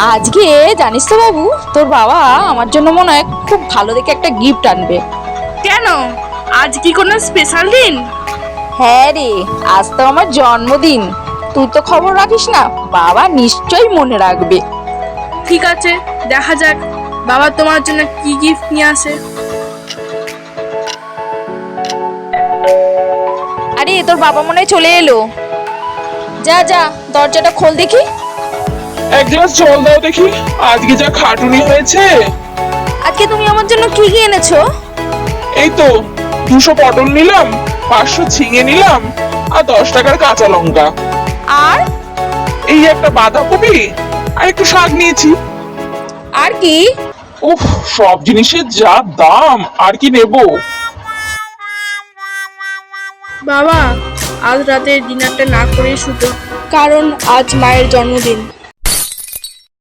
আজকে জানিস তো বাবু, তোর বাবা আমার জন্য মনে হয় খুব ভালো দেখে একটা গিফট আনবে। কেন? আজ কি কোনো স্পেশাল দিন? হ্যাঁ রে, আজ তো আমার জন্মদিন। তুই তো খবর রাখিস না, বাবা নিশ্চয়ই মনে রাখবে। ঠিক আছে, দেখা যাক বাবা তোমার জন্য কি গিফট নিয়ে আসে। আরে তোর বাবা মনে হয় চলে এলো। যা যা, দরজাটা খোল দেখি। এক গ্লাস জল দাও দেখি, আজকে যা খাটুনি হয়েছে। আজকে তুমি আমার জন্য কি কি এনেছো? এই তো 200 পটল নিলাম, 500 ঝিঙে নিলাম, আর 10 টাকার কাঁচা লঙ্কা। আর এই একটা বাঁধাকপি, আর একটু শাক নিয়েছি। আর কি? উফ, সব জিনিসের যা দাম, আর কি নেবো। বাবা, আজ রাতে ডিনারটা না করে শুতো, কারণ আজ মায়ের জন্মদিন।